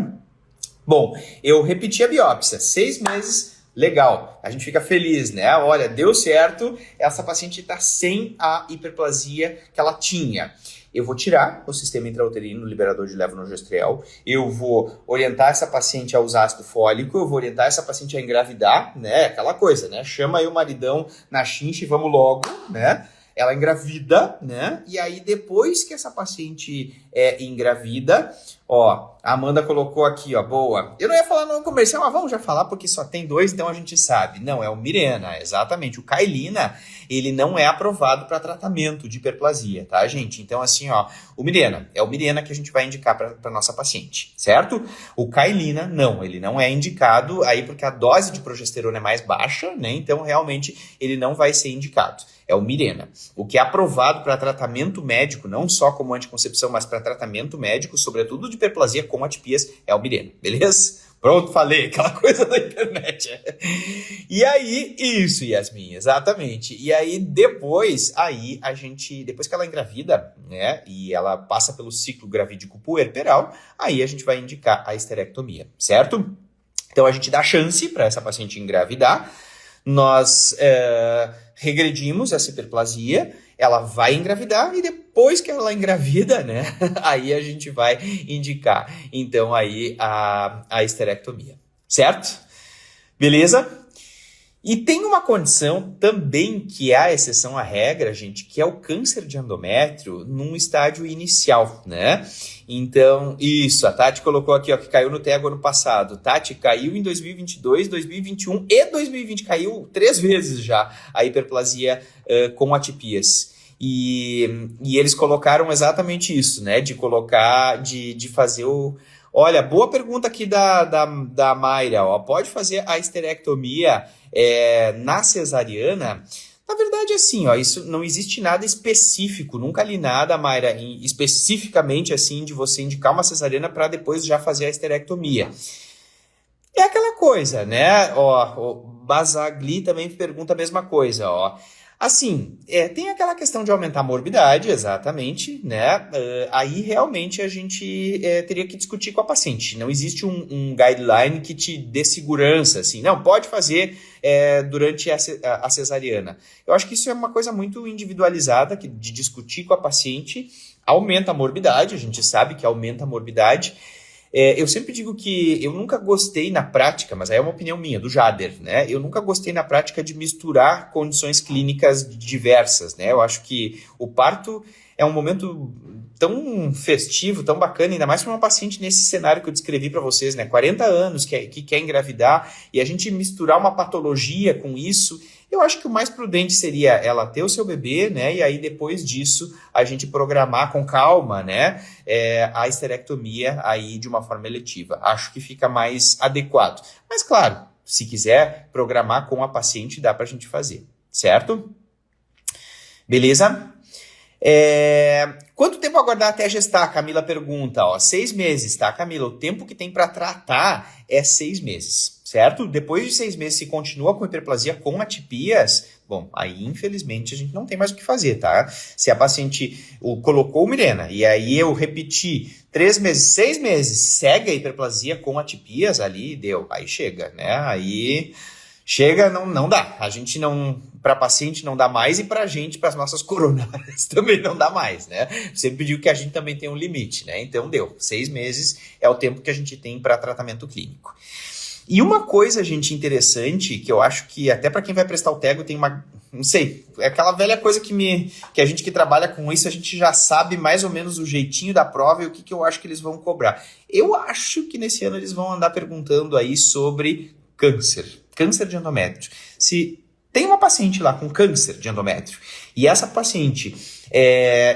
Bom, eu repeti a biópsia. 6 meses, legal. A gente fica feliz, né? Olha, deu certo. Essa paciente está sem a hiperplasia que ela tinha. Eu vou tirar o sistema intrauterino liberador de levonorgestrel, eu vou orientar essa paciente a usar ácido fólico, eu vou orientar essa paciente a engravidar, né? Aquela coisa, né? Chama aí o maridão na chincha e vamos logo, né? Ela engravida, né? E aí, depois que essa paciente engravida, ó, a Amanda colocou aqui, ó, boa. Eu não ia falar no comercial, mas vamos já falar porque só tem 2, então a gente sabe. Não, é o Mirena, exatamente. O Cailina, ele não é aprovado para tratamento de hiperplasia, tá, gente? Então, assim, ó, o Mirena, é o Mirena que a gente vai indicar para nossa paciente, certo? O Cailina, não, ele não é indicado aí porque a dose de progesterona é mais baixa, né? Então, realmente, ele não vai ser indicado. É o Mirena. O que é aprovado para tratamento médico, não só como anticoncepção, mas para tratamento médico, sobretudo de hiperplasia com atipias, é o Mirena, beleza? Pronto, falei, aquela coisa da internet. E aí, isso, Yasmin, exatamente. E aí, depois que ela engravida, né, e ela passa pelo ciclo gravídico puerperal, aí a gente vai indicar a esterectomia, certo? Então, a gente dá chance para essa paciente engravidar, nós regredimos essa hiperplasia, ela vai engravidar e depois que ela engravida, né, aí a gente vai indicar, então, aí a esterectomia, certo? Beleza? E tem uma condição também que é a exceção à regra, gente, que é o câncer de endométrio num estágio inicial, né? Então, isso, a Tati colocou aqui, ó, que caiu no TEGO ano passado. Tati, caiu em 2022, 2021 e 2020, caiu 3 vezes já a hiperplasia com atipias. E eles colocaram exatamente isso, né? De colocar, de fazer o... Olha, boa pergunta aqui da Mayra, ó. Pode fazer a esterectomia na cesariana? Na verdade, assim, ó, isso não existe nada específico, nunca li nada, Mayra, especificamente assim, de você indicar uma cesariana para depois já fazer a esterectomia. É aquela coisa, né? Ó, o Basagli também pergunta a mesma coisa, ó. Assim, tem aquela questão de aumentar a morbidade, exatamente, né? Aí realmente a gente teria que discutir com a paciente. Não existe um guideline que te dê segurança, assim. Não, pode fazer durante a cesariana. Eu acho que isso é uma coisa muito individualizada, de discutir com a paciente. Aumenta a morbidade, a gente sabe que aumenta a morbidade. Eu sempre digo que eu nunca gostei na prática, mas aí é uma opinião minha, do Jader, né? Eu nunca gostei na prática de misturar condições clínicas diversas, né? Eu acho que o parto é um momento tão festivo, tão bacana, ainda mais para uma paciente nesse cenário que eu descrevi para vocês, né? 40 anos, que quer engravidar, e a gente misturar uma patologia com isso, eu acho que o mais prudente seria ela ter o seu bebê, né? E aí depois disso a gente programar com calma, né? A esterectomia aí de uma forma eletiva. Acho que fica mais adequado. Mas claro, se quiser programar com a paciente, dá para a gente fazer, certo? Beleza? Quanto tempo aguardar até gestar? A Camila pergunta, ó, 6 meses, tá, Camila? O tempo que tem para tratar é 6 meses, certo? Depois de 6 meses, se continua com hiperplasia com atipias, bom, aí infelizmente a gente não tem mais o que fazer, tá? Se a paciente colocou o Mirena e aí eu repeti 3 meses, 6 meses, segue a hiperplasia com atipias ali, deu, aí chega, né? Aí chega, não dá. A gente não, para paciente não dá mais e para gente, para as nossas coronárias também não dá mais, né? Sempre digo que a gente também tem um limite, né? Então deu, 6 meses é o tempo que a gente tem para tratamento clínico. E uma coisa, gente, interessante, que eu acho que até para quem vai prestar o TEGO tem não sei, é aquela velha coisa que a gente que trabalha com isso, a gente já sabe mais ou menos o jeitinho da prova e o que eu acho que eles vão cobrar. Eu acho que nesse ano eles vão andar perguntando aí sobre câncer de endométrio. Se tem uma paciente lá com câncer de endométrio e essa paciente,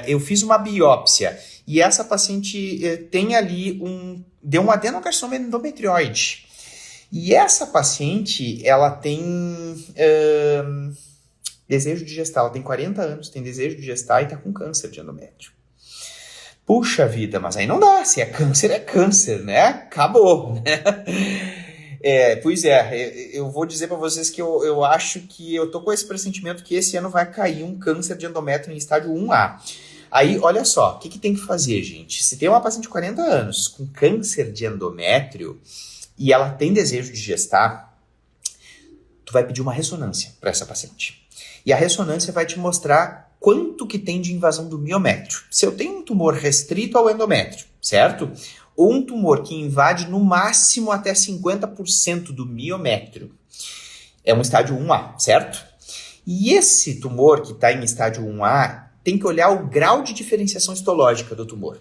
eu fiz uma biópsia e essa paciente tem ali deu um adenocarcinoma endometrioide. E essa paciente, ela tem desejo de gestar, ela tem 40 anos, tem desejo de gestar e tá com câncer de endométrio. Puxa vida, mas aí não dá, se é câncer, né? Acabou, né? Pois é, eu vou dizer para vocês que eu acho que eu tô com esse pressentimento que esse ano vai cair um câncer de endométrio em estágio 1A. Aí, olha só, o que tem que fazer, gente? Se tem uma paciente de 40 anos com câncer de endométrio e ela tem desejo de gestar, tu vai pedir uma ressonância para essa paciente. E a ressonância vai te mostrar quanto que tem de invasão do miométrio. Se eu tenho um tumor restrito ao endométrio, certo? Ou um tumor que invade no máximo até 50% do miométrio, é um estádio 1A, certo? E esse tumor que está em estádio 1A tem que olhar o grau de diferenciação histológica do tumor.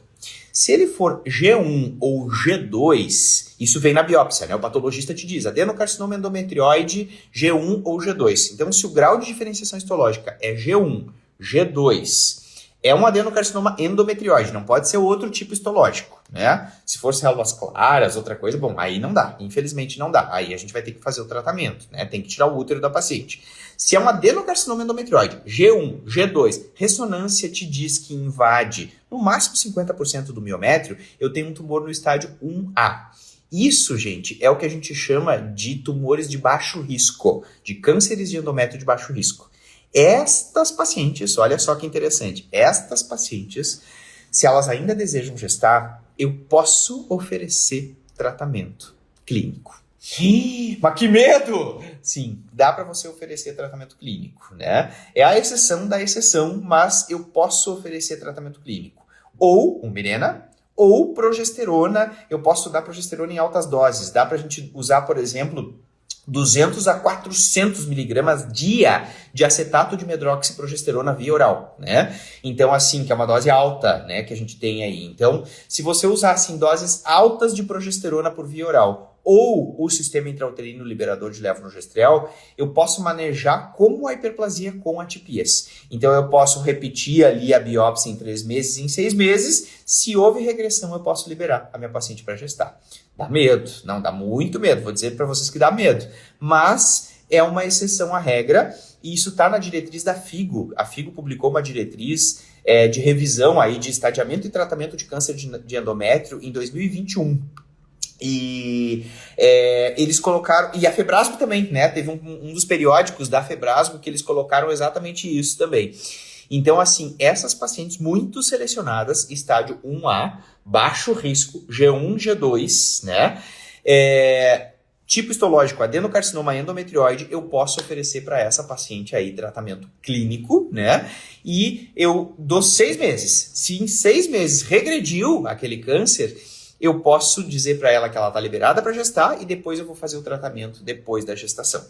Se ele for G1 ou G2, isso vem na biópsia, né? O patologista te diz, adenocarcinoma endometrioide G1 ou G2. Então, se o grau de diferenciação histológica é G1, G2, é um adenocarcinoma endometrioide, não pode ser outro tipo histológico, né? Se for células claras, outra coisa, bom, aí não dá, infelizmente não dá. Aí a gente vai ter que fazer o tratamento, né? Tem que tirar o útero da paciente. Se é um adenocarcinoma endometrioide, G1, G2, ressonância te diz que invade no máximo 50% do miométrio, eu tenho um tumor no estádio 1A. Isso, gente, é o que a gente chama de tumores de baixo risco, de cânceres de endométrio de baixo risco. Estas pacientes, olha só que interessante, estas pacientes, se elas ainda desejam gestar, eu posso oferecer tratamento clínico. Mas que medo! Sim, dá para você oferecer tratamento clínico, né? É a exceção da exceção, mas eu posso oferecer tratamento clínico. Ou Mirena, ou progesterona, eu posso dar progesterona em altas doses. Dá pra gente usar, por exemplo, 200 a 400 miligramas dia de acetato de medroxiprogesterona via oral, né? Então, assim, que é uma dose alta, né, que a gente tem aí. Então, se você usar, assim, doses altas de progesterona por via oral ou o sistema intrauterino liberador de levonorgestrel, eu posso manejar como a hiperplasia com atipias. Então, eu posso repetir ali a biópsia em 3 meses, em 6 meses. Se houve regressão, eu posso liberar a minha paciente para gestar. Dá medo, não, dá muito medo, vou dizer para vocês que dá medo, mas é uma exceção à regra e isso está na diretriz da FIGO. A FIGO publicou uma diretriz de revisão aí de estadiamento e tratamento de câncer de endométrio em 2021. E eles colocaram, e a Febrasgo também, né? Teve um dos periódicos da Febrasgo que eles colocaram exatamente isso também. Então, assim, essas pacientes muito selecionadas, estádio 1A, baixo risco, G1, G2, né? Tipo histológico, adenocarcinoma endometrioide, eu posso oferecer para essa paciente aí tratamento clínico, né? E eu dou 6 meses. Se em 6 meses regrediu aquele câncer, eu posso dizer para ela que ela está liberada para gestar e depois eu vou fazer o tratamento depois da gestação.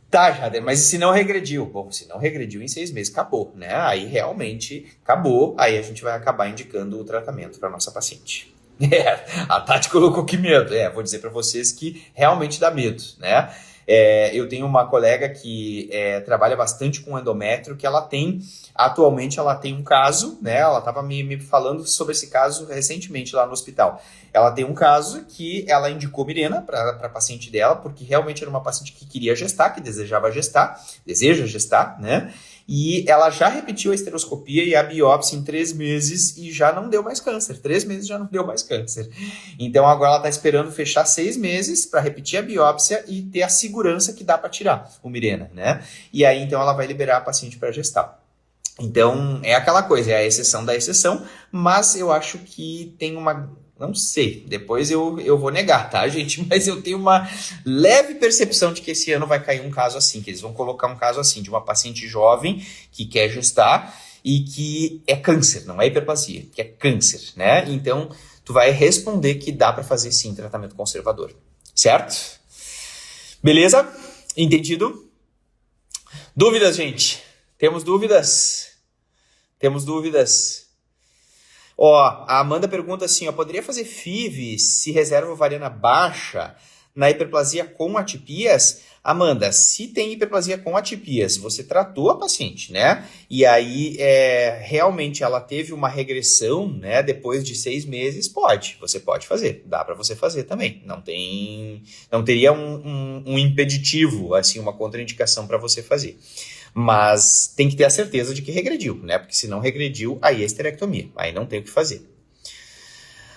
Tá, Jader, mas se não regrediu? Bom, se não regrediu em 6 meses, acabou, né? Aí realmente acabou, aí a gente vai acabar indicando o tratamento para nossa paciente. A Tati colocou que medo. Vou dizer para vocês que realmente dá medo, né? Eu tenho uma colega que trabalha bastante com endométrio, que atualmente ela tem um caso, né? Ela estava me falando sobre esse caso recentemente lá no hospital. Ela tem um caso que ela indicou Mirena para a paciente dela, porque realmente era uma paciente que queria gestar, que deseja gestar, né? E ela já repetiu a esteroscopia e a biópsia em 3 meses e já não deu mais câncer. 3 meses já não deu mais câncer. Então agora ela está esperando fechar 6 meses para repetir a biópsia e ter a segurança que dá para tirar o Mirena, né? E aí então ela vai liberar a paciente para gestar. Então é aquela coisa, é a exceção da exceção, mas eu acho que tem uma... Não sei, depois eu vou negar, tá, gente? Mas eu tenho uma leve percepção de que esse ano vai cair um caso assim, que eles vão colocar um caso assim, de uma paciente jovem que quer gestar e que é câncer, não é hiperplasia, que é câncer, né? Então, tu vai responder que dá para fazer sim tratamento conservador, certo? Beleza? Entendido? Dúvidas, gente? Temos dúvidas? Temos dúvidas? Ó, a Amanda pergunta assim, ó, poderia fazer FIV se reserva ovariana baixa na hiperplasia com atipias? Amanda, se tem hiperplasia com atipias, você tratou a paciente, né? E aí, realmente ela teve uma regressão, né? Depois de 6 meses, você pode fazer. Dá para você fazer também. Não teria um impeditivo, assim, uma contraindicação para você fazer. Mas tem que ter a certeza de que regrediu, né? Porque se não regrediu, aí é esterectomia. Aí não tem o que fazer.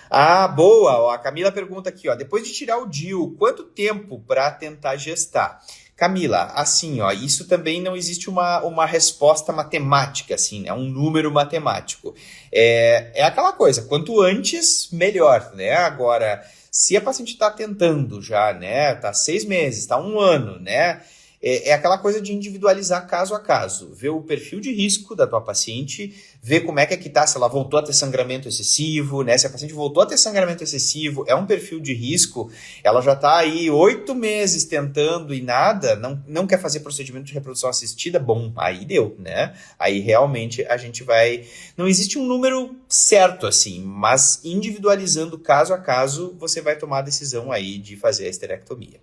Ah, boa! Ó, a Camila pergunta aqui, ó, depois de tirar o DIU, quanto tempo para tentar gestar? Camila, assim, ó, isso também não existe uma resposta matemática, assim, né? Um número matemático. É aquela coisa, quanto antes, melhor, né? Agora, se a paciente está tentando já, né? Tá 6 meses, tá 1 ano, né? É aquela coisa de individualizar caso a caso, ver o perfil de risco da tua paciente, ver como é que tá, se ela voltou a ter sangramento excessivo, né? Se a paciente voltou a ter sangramento excessivo, é um perfil de risco, ela já tá aí 8 meses tentando e nada, não quer fazer procedimento de reprodução assistida, bom, aí deu, né? Aí realmente a gente vai... Não existe um número certo assim, mas individualizando caso a caso, você vai tomar a decisão aí de fazer a esterectomia.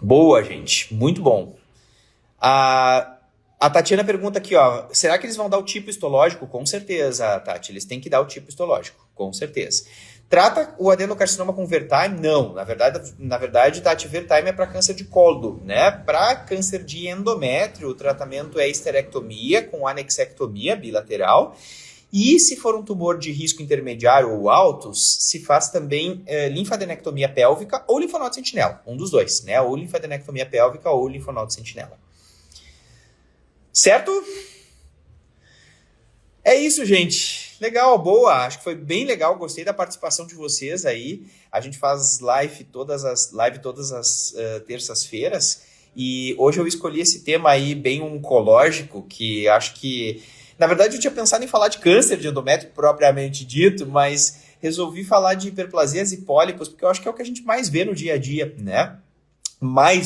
Boa, gente. Muito bom. A Tatiana pergunta aqui, ó, será que eles vão dar o tipo histológico? Com certeza, Tati, eles têm que dar o tipo histológico, com certeza. Trata o adenocarcinoma com Vertime? Não, na verdade, Tati, Vertime é para câncer de colo, né? Para câncer de endométrio, o tratamento é esterectomia com anexectomia bilateral. E se for um tumor de risco intermediário ou alto, se faz também linfadenectomia pélvica ou linfonodo sentinela, um dos dois, né? Ou linfadenectomia pélvica ou linfonodo sentinela. Certo? É isso, gente. Legal, boa. Acho que foi bem legal. Gostei da participação de vocês aí. A gente faz live todas as terças-feiras. E hoje eu escolhi esse tema aí bem oncológico, que acho que... Na verdade, eu tinha pensado em falar de câncer de endométrio propriamente dito, mas resolvi falar de hiperplasias e pólipos, porque eu acho que é o que a gente mais vê no dia a dia, né?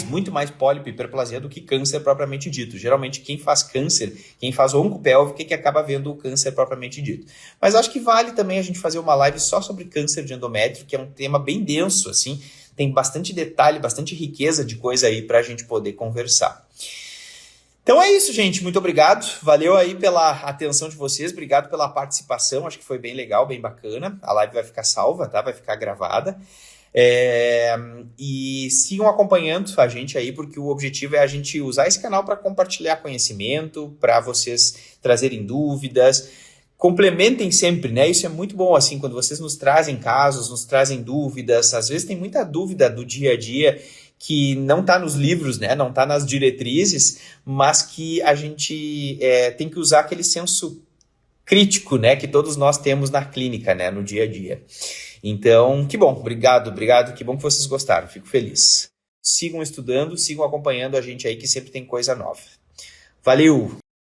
Muito mais pólipo e hiperplasia do que câncer propriamente dito. Geralmente, quem faz câncer, quem faz oncopélvica, é que acaba vendo o câncer propriamente dito. Mas acho que vale também a gente fazer uma live só sobre câncer de endométrio, que é um tema bem denso, assim, tem bastante detalhe, bastante riqueza de coisa aí para a gente poder conversar. Então é isso, gente. Muito obrigado. Valeu aí pela atenção de vocês. Obrigado pela participação. Acho que foi bem legal, bem bacana. A live vai ficar salva, tá? Vai ficar gravada. E sigam acompanhando a gente aí, porque o objetivo é a gente usar esse canal para compartilhar conhecimento, para vocês trazerem dúvidas. Complementem sempre, né? Isso é muito bom, assim, quando vocês nos trazem casos, nos trazem dúvidas. Às vezes tem muita dúvida do dia a dia que não está nos livros, né? Não está nas diretrizes, mas que a gente tem que usar aquele senso crítico, né? Que todos nós temos na clínica, né? No dia a dia. Então, que bom, obrigado, que bom que vocês gostaram, fico feliz. Sigam estudando, sigam acompanhando a gente aí que sempre tem coisa nova. Valeu!